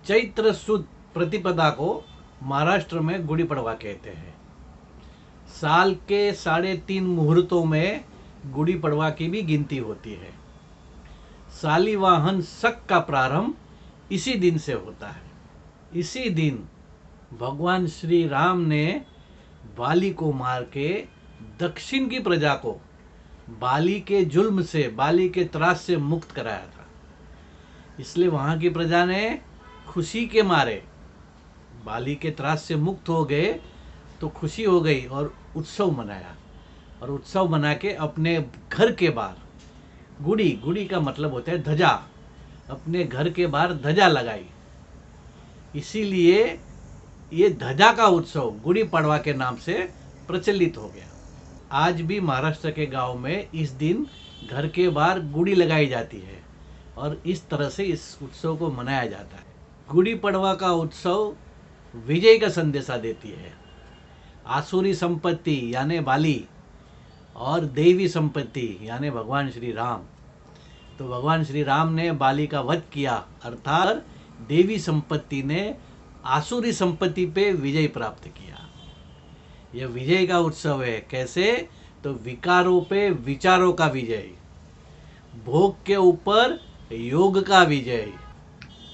चैत्र सुद प्रतिपदा को महाराष्ट्र में गुड़ी पड़वा कहते हैं। साल के 3.5 मुहूर्तों में गुड़ी पड़वा की भी गिनती होती है। शालिवाहन शक का प्रारंभ इसी दिन से होता है। इसी दिन भगवान श्री राम ने बाली को मार के दक्षिण की प्रजा को बाली के जुल्म से, बाली के त्रास से मुक्त कराया था। इसलिए वहाँ की प्रजा ने खुशी के मारे बाली के त्रास से मुक्त हो गए तो खुशी हो गई और उत्सव मनाया। और उत्सव मना के अपने घर के बाहर गुड़ी का मतलब होता है ध्वजा, अपने घर के बाहर ध्वजा लगाई। इसीलिए ये ध्वजा का उत्सव गुड़ी पड़वा के नाम से प्रचलित हो गया। आज भी महाराष्ट्र के गांव में इस दिन घर के बाहर गुड़ी लगाई जाती है और इस तरह से इस उत्सव को मनाया जाता है। गुड़ी पड़वा का उत्सव विजय का संदेशा देती है। आसुरी संपत्ति यानी बाली और देवी संपत्ति यानी भगवान श्री राम। तो भगवान श्री राम ने बाली का वध किया, अर्थात देवी संपत्ति ने आसुरी संपत्ति पे विजय प्राप्त किया। यह विजय का उत्सव है। कैसे? तो विकारों पे विचारों का विजय, भोग के ऊपर योग का विजय,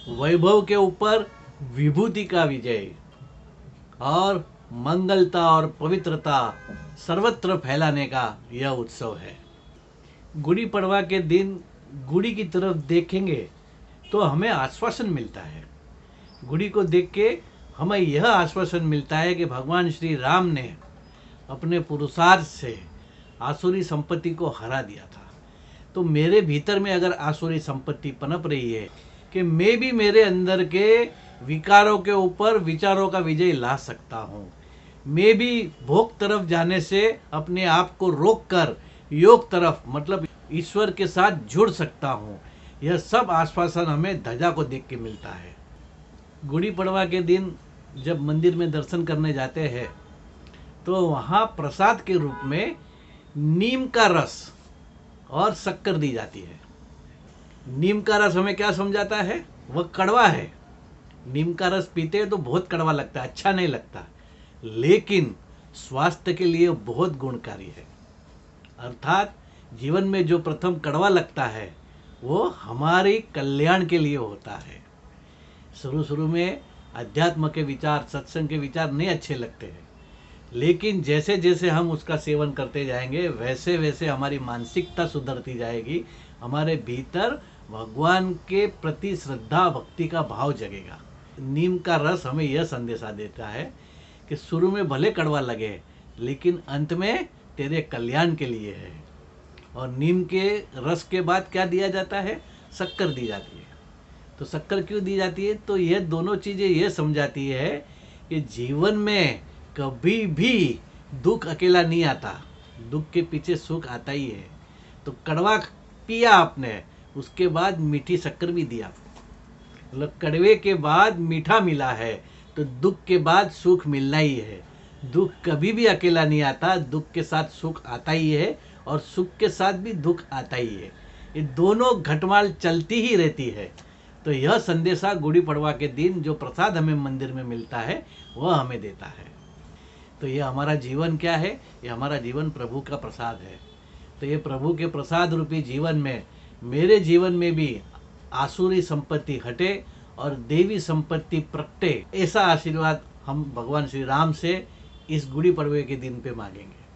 वैभव के ऊपर विभूति का विजय और मंगलता और पवित्रता सर्वत्र फैलाने का यह उत्सव है। गुड़ी पड़वा के दिन गुड़ी की तरफ देखेंगे तो हमें आश्वासन मिलता है। गुड़ी को देख के हमें यह आश्वासन मिलता है कि भगवान श्री राम ने अपने पुरुषार्थ से आसुरी संपत्ति को हरा दिया था। तो मेरे भीतर में अगर आसुरी संपत्ति पनप रही है कि मैं भी मेरे अंदर के विकारों के ऊपर विचारों का विजय ला सकता हूँ, मैं भी भोग तरफ जाने से अपने आप को रोककर योग तरफ मतलब ईश्वर के साथ जुड़ सकता हूँ, यह सब आश्वासन हमें ध्वजा को देख के मिलता है। गुड़ी पड़वा के दिन जब मंदिर में दर्शन करने जाते हैं तो वहाँ प्रसाद के रूप में नीम का रस और शक्कर दी जाती है। नीम का रस हमें क्या समझाता है? वह कड़वा है। नीम का रस पीते हैं तो बहुत कड़वा लगता है, अच्छा नहीं लगता, लेकिन स्वास्थ्य के लिए बहुत गुणकारी है। अर्थात जीवन में जो प्रथम कड़वा लगता है वो हमारे कल्याण के लिए होता है। शुरू में अध्यात्म के विचार, सत्संग के विचार नहीं अच्छे लगते हैं, लेकिन जैसे जैसे हम उसका सेवन करते जाएंगे वैसे वैसे हमारी मानसिकता सुधरती जाएगी, हमारे भीतर भगवान के प्रति श्रद्धा भक्ति का भाव जगेगा। नीम का रस हमें यह संदेशा देता है कि शुरू में भले कड़वा लगे लेकिन अंत में तेरे कल्याण के लिए है। और नीम के रस के बाद क्या दिया जाता है? शक्कर दी जाती है। तो शक्कर क्यों दी जाती है? तो यह दोनों चीज़ें यह समझाती है कि जीवन में कभी भी दुख अकेला नहीं आता, दुख के पीछे सुख आता ही है। तो कड़वा पिया आपने, उसके बाद मीठी शक्कर भी दिया, मतलब कड़वे के बाद मीठा मिला है तो दुख के बाद सुख मिलना ही है। दुख कभी भी अकेला नहीं आता, दुख के साथ सुख आता ही है और सुख के साथ भी दुख आता ही है। ये दोनों घटमाल चलती ही रहती है। तो यह संदेशा गुड़ी पड़वा के दिन जो प्रसाद हमें मंदिर में मिलता है वह हमें देता है। तो यह हमारा जीवन क्या है? यह हमारा जीवन प्रभु का प्रसाद है। तो ये प्रभु के प्रसाद रूपी जीवन में मेरे जीवन में भी आसुरी संपत्ति हटे और देवी संपत्ति प्रगटे, ऐसा आशीर्वाद हम भगवान श्री राम से इस गुड़ी पड़वे के दिन पे मांगेंगे।